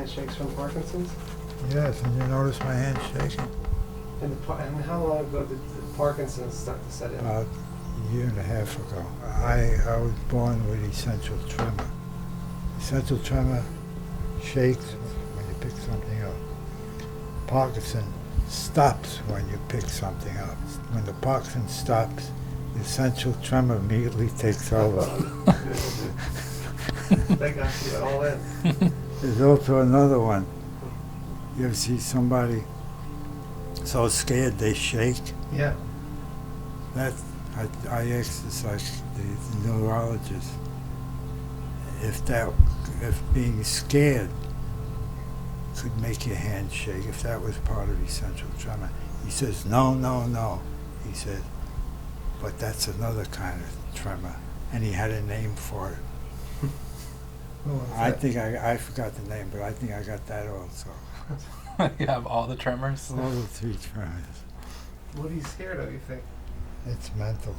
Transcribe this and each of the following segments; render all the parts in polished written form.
handshakes from Parkinson's? Yes, and you notice my hand shaking? And how long ago did the Parkinson's start to set in? About a year and a half ago. I was born with essential tremor. Essential tremor shakes when you pick something up. Parkinson stops when you pick something up. When the Parkinson stops, the essential tremor immediately takes over. They got you all in. There's also another one. You ever see somebody so scared they shake? Yeah. That I exercise the neurologist. If being scared could make your hand shake, if that was part of essential tremor, he says no, no, no. He said, but that's another kind of tremor, and he had a name for it. I think I forgot the name, but I think I got that also. You have all the tremors? All the three tremors. What are you scared of, you think? It's mental.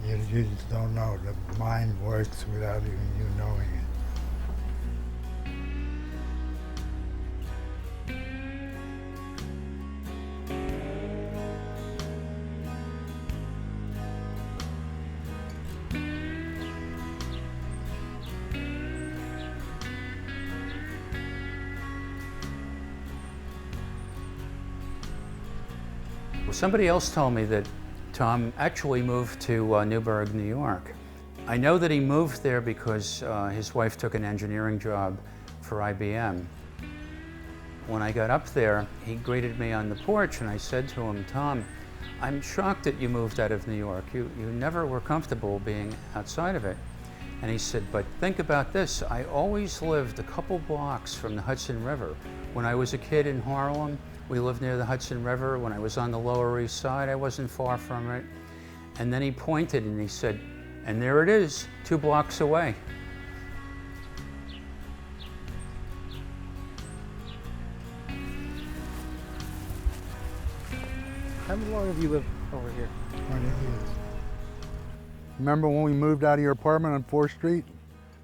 You don't know. The mind works without even you knowing it. Somebody else told me that Thom actually moved to Newberg, New York. I know that he moved there because his wife took an engineering job for IBM. When I got up there, he greeted me on the porch and I said to him, Thom, I'm shocked that you moved out of New York. You never were comfortable being outside of it. And he said, but think about this. I always lived a couple blocks from the Hudson River. When I was a kid in Harlem, we lived near the Hudson River. When I was on the Lower East Side, I wasn't far from it. And then he pointed and he said, and there it is, 2 blocks away. How long have you lived over here? 20 years. Remember when we moved out of your apartment on 4th Street?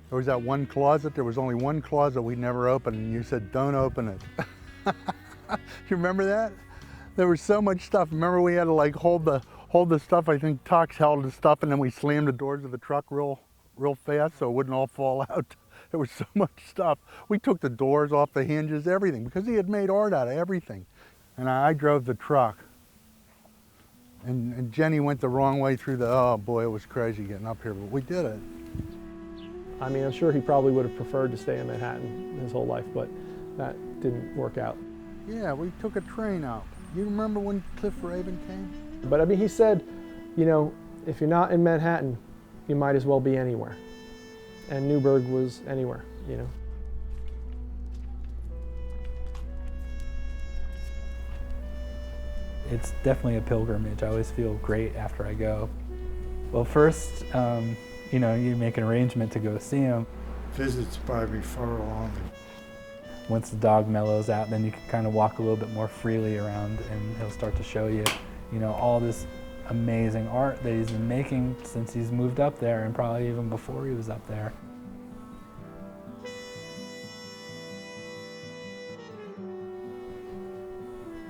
There was that one closet. There was only one closet we never opened, and you said, don't open it. You remember that? There was so much stuff. Remember we had to like hold the stuff. I think Tox held the stuff, and then we slammed the doors of the truck real fast so it wouldn't all fall out. There was so much stuff. We took the doors off the hinges, everything, because he had made art out of everything. And I drove the truck. And Jenny went the wrong way through the, oh boy, it was crazy getting up here, but we did it. I mean, I'm sure he probably would have preferred to stay in Manhattan his whole life, but that didn't work out. Yeah, we took a train out. You remember when Cliff Raven came? But I mean, he said, you know, if you're not in Manhattan, you might as well be anywhere. And Newberg was anywhere, you know. It's definitely a pilgrimage. I always feel great after I go. Well, first, you know, you make an arrangement to go see him. Visits by referral only. Once the dog mellows out, then you can kind of walk a little bit more freely around and he'll start to show you, you know, all this amazing art that he's been making since he's moved up there and probably even before he was up there.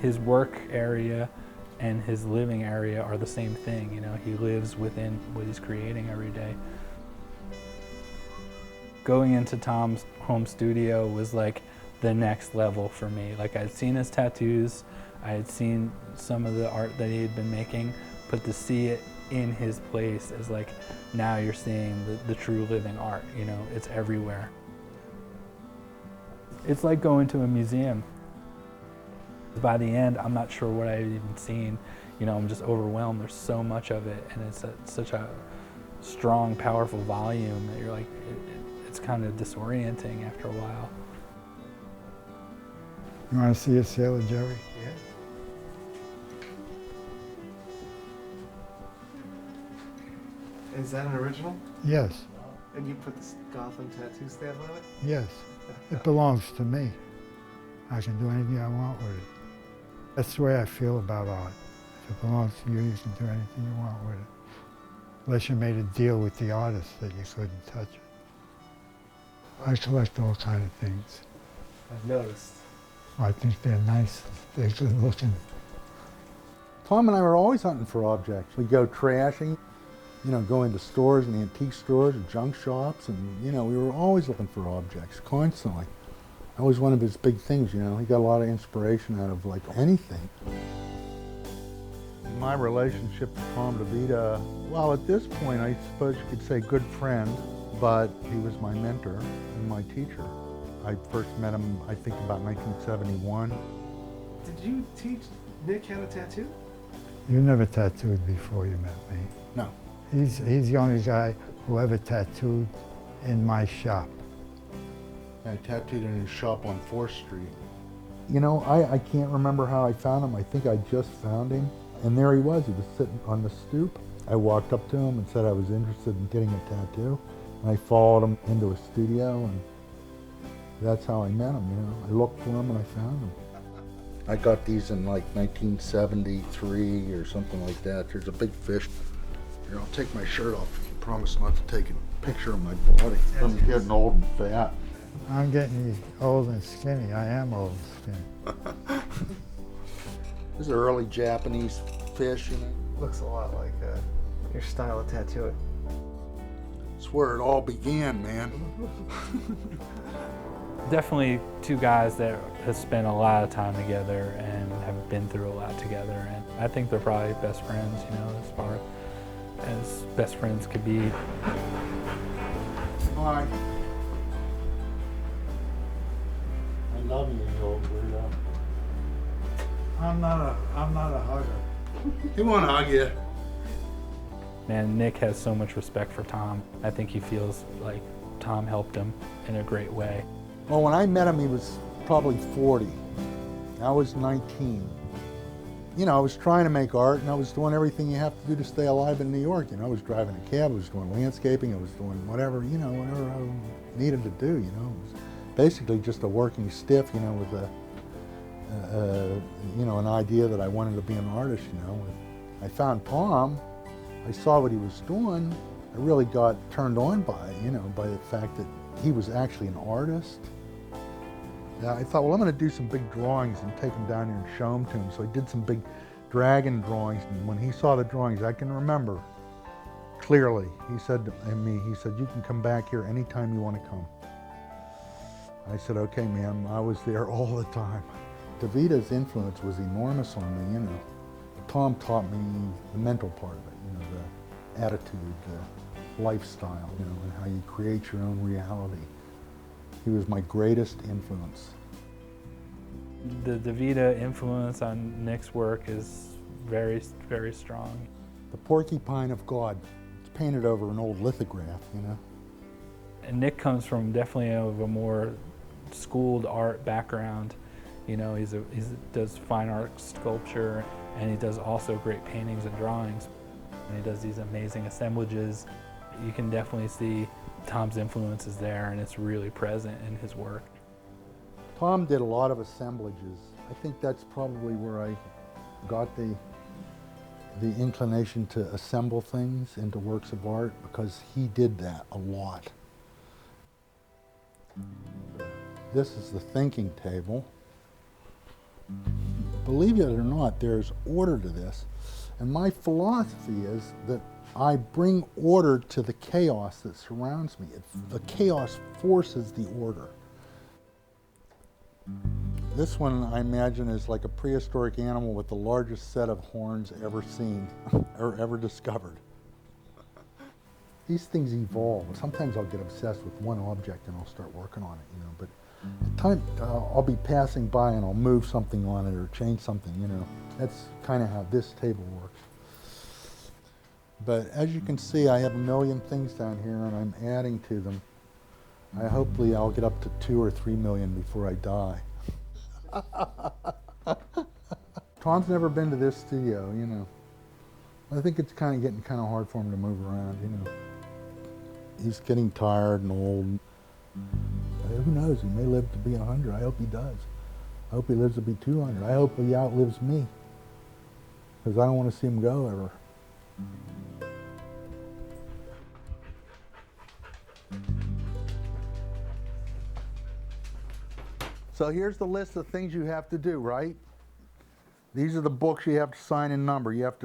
His work area and his living area are the same thing, you know, he lives within what he's creating every day. Going into Thom's home studio was like the next level for me. Like I'd seen his tattoos, I had seen some of the art that he had been making, but to see it in his place is like, now you're seeing the true living art, you know, it's everywhere. It's like going to a museum. By the end, I'm not sure what I've even seen. You know, I'm just overwhelmed. There's so much of it, and it's such a strong, powerful volume that you're like, it's kind of disorienting after a while. You want to see a Sailor Jerry? Yeah. Is that an original? Yes. And you put this Gotham tattoo stamp on it? Yes. It belongs to me. I can do anything I want with it. That's the way I feel about art. If it belongs to you, you can do anything you want with it. Unless you made a deal with the artist that you couldn't touch it. I collect all kinds of things. I've noticed. I think they're nice. They're good looking. Thom and I were always hunting for objects. We'd go trashing, go into stores and antique stores and junk shops, and, we were always looking for objects, constantly. That was one of his big things, he got a lot of inspiration out of, like, anything. My relationship to Thom deVita, well, at this point, I suppose you could say good friend, but he was my mentor and my teacher. I first met him, I think, about 1971. Did you teach Nick how to tattoo? You never tattooed before you met me. No. He's the only guy who ever tattooed in my shop. I tattooed in his shop on 4th Street. I can't remember how I found him. I think I just found him. And there he was sitting on the stoop. I walked up to him and said I was interested in getting a tattoo. And I followed him into a studio, and that's how I met him, I looked for him and I found him. I got these in like 1973 or something like that. There's a big fish. Here, I'll take my shirt off if you promise not to take a picture of my body. I'm getting old and fat. I'm getting old and skinny. I am old and skinny. This is an early Japanese fish, Looks a lot like your style of tattooing. It's where it all began, man. Definitely two guys that have spent a lot of time together and have been through a lot together, and I think they're probably best friends, as far as best friends could be. Hi. I love you, you old weirdo. I'm not a hugger. He won't hug you. Man, Nick has so much respect for Thom. I think he feels like Thom helped him in a great way. Well, when I met him, he was probably 40. I was 19. I was trying to make art, and I was doing everything you have to do to stay alive in New York. I was driving a cab, I was doing landscaping, I was doing whatever, whatever I needed to do, It was basically just a working stiff, with an idea that I wanted to be an artist, I found Thom, I saw what he was doing, I really got turned on by it, by the fact that he was actually an artist. Yeah, I thought, well, I'm going to do some big drawings and take them down here and show them to him. So I did some big dragon drawings, and when he saw the drawings, I can remember clearly, he said to me, you can come back here anytime you want to come. I said, okay, ma'am. I was there all the time. deVita's influence was enormous on me, Thom taught me the mental part of it, the attitude, the lifestyle, and how you create your own reality. He was my greatest influence. The deVita influence on Nick's work is very, very strong. The porcupine of God. It's painted over an old lithograph, And Nick comes from definitely of a more schooled art background. He does fine art sculpture, and he does also great paintings and drawings. And he does these amazing assemblages. You can definitely see Thom's influence is there, and it's really present in his work. Thom did a lot of assemblages. I think that's probably where I got the inclination to assemble things into works of art, because he did that a lot. This is the thinking table. Believe it or not, there's order to this. And my philosophy is that I bring order to the chaos that surrounds me. The chaos forces the order. This one, I imagine, is like a prehistoric animal with the largest set of horns ever seen or ever discovered. These things evolve. Sometimes I'll get obsessed with one object and I'll start working on it, but at times I'll be passing by and I'll move something on it or change something, That's kind of how this table works. But as you can see, I have a million things down here, and I'm adding to them. Hopefully I'll get up to 2 or 3 million before I die. Thom's never been to this studio, I think it's getting kind of hard for him to move around, He's getting tired and old. Who knows? He may live to be 100. I hope he does. I hope he lives to be 200. I hope he outlives me, because I don't want to see him go ever. So here's the list of things you have to do, right? These are the books you have to sign and number. You have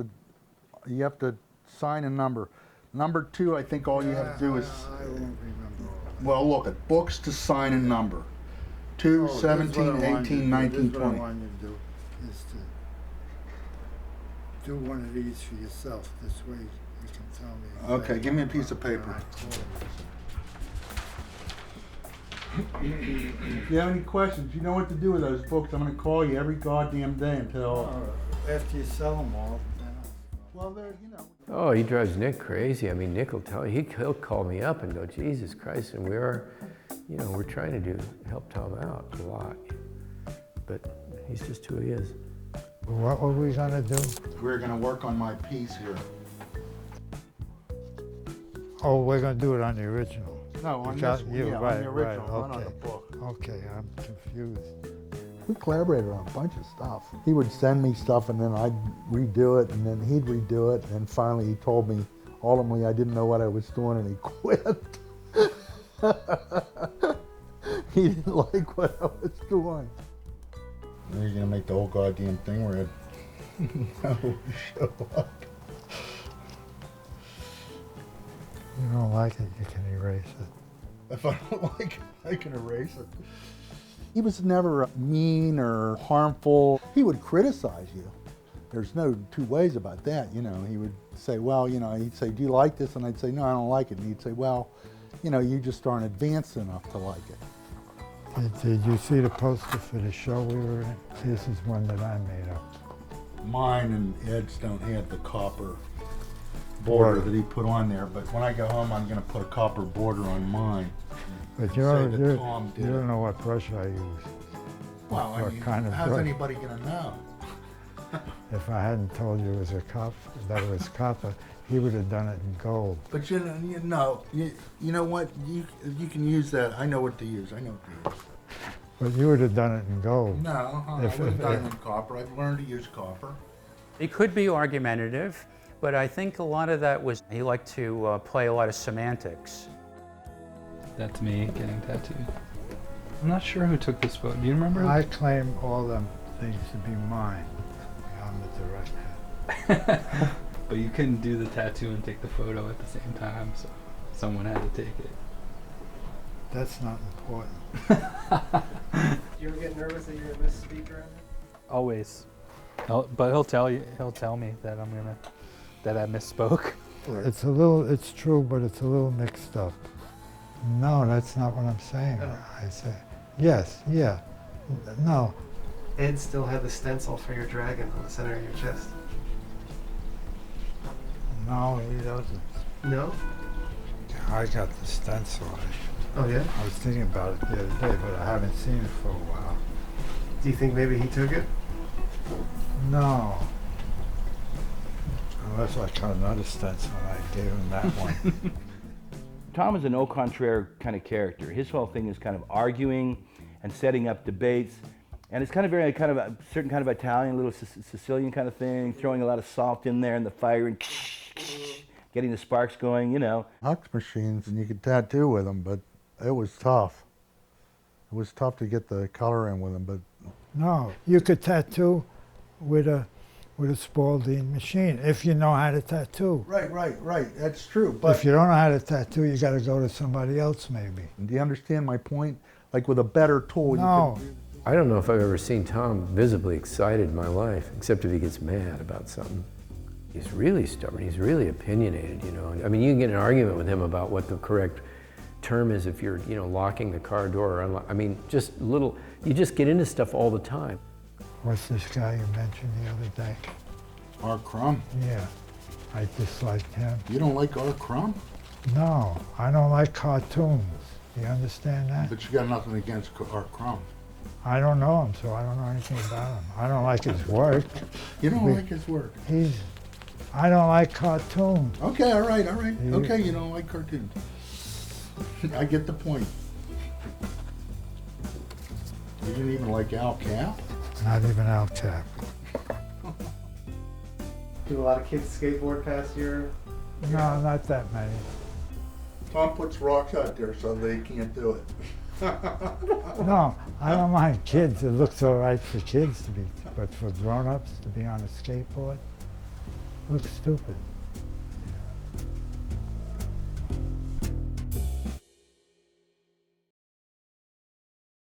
to sign and number. Number 2, I think all you have to do is, I won't remember all that. well, look at books to sign and number. 2, 17, 18, 19, 20. What I want you to do is to do one of these for yourself. This way you can tell me. Okay, give me a piece of paper. If you have any questions, you know what to do with those books. I'm going to call you every goddamn day until... After you sell them all, then Well, they're, you know... Oh, he drives Nick crazy. I mean, Nick will tell you, he'll call me up and go, Jesus Christ, and we're trying to help Thom out a lot. But he's just who he is. what were we gonna do? We're going to work on my piece here. Oh, we're gonna do it on the original. No, on Got- this one, yeah, yeah, right, on the original, right, not on the okay. book. Okay, I'm confused. We collaborated on a bunch of stuff. He would send me stuff and then I'd redo it and then he'd redo it and finally he told me ultimately I didn't know what I was doing and he quit. He didn't like what I was doing. Now you're gonna make the whole goddamn thing where it never show up. You don't like it, you can erase it. If I don't like it, I can erase it. He was never mean or harmful. He would criticize you. There's no two ways about that, you know. He would say, well, you know, he'd say, do you like this? And I'd say, no, I don't like it. And he'd say, well, you know, you just aren't advanced enough to like it. Did you see the poster for the show we were in? This is one that I made up. Mine and Ed's don't have the copper border that he put on there, but when I go home, I'm going to put a copper border on mine. But Say that Thom did you it. don't know what brush I use. Well, I What mean, kind of how's brush? anybody going to know? If I hadn't told you it was that it was copper, he would have done it in gold. But you know what? You can use that. I know what to use. I know what to use. But you would have done it in gold. No, I If- would have if- done it in copper. I've learned to use copper. He could be argumentative, but I think a lot of that was he liked to play a lot of semantics. That's me getting tattooed. I'm not sure who took this photo. Do you remember? I claim all them things to be mine. I'm the director. But you couldn't do the tattoo and take the photo at the same time, so someone had to take it. That's not important. You ever get nervous that you're gonna miss a speaker in there? Always. But he'll tell me that that I misspoke. It's true, but it's a little mixed up. No, that's not what I'm saying. Oh. I say, yes, yeah, no. Ed still had the stencil for your dragon on the center of your chest. No, he doesn't. No? I got the stencil. Oh yeah? I was thinking about it the other day, but I haven't seen it for a while. Do you think maybe he took it? No. Unless I got another stencil and I gave him that one. Thom is an au contraire kind of character. His whole thing is kind of arguing and setting up debates. And it's kind of very kind of a certain kind of Italian, little Sicilian kind of thing, throwing a lot of salt in there and the fire and getting the sparks going, you know. Hux machines, and you could tattoo with them, but it was tough. It was tough to get the color in with them, but No, you could tattoo with a Spalding machine if you know how to tattoo. right. That's true. But If you don't know how to tattoo, you got to go to somebody else maybe. do you understand my point? Like with a better tool, No. you could. I don't know if I've ever seen Thom visibly excited in my life, except if he gets mad about something. He's really stubborn. He's really opinionated, you know. I mean, you can get in an argument with him about what the correct term is if you're, you know, locking the car door or I mean, just little, you just get into stuff all the time. What's this guy you mentioned the other day? R. Crumb. Yeah, I disliked him. You don't like R. Crumb? No, I don't like cartoons. You understand that? But you got nothing against R. Crumb. I don't know him, so I don't know anything about him. I don't like his work. You don't We- like his work. I don't like cartoons. Okay, all right. You- Okay, you don't like cartoons. I get the point. You didn't even like Al Cap? Not even Al Cap. Do a lot of kids skateboard past your... No, not that many. Thom puts rocks out there so they can't do it. No, I don't mind kids. It looks all right for kids to be, but for grown-ups to be on a skateboard, looks stupid.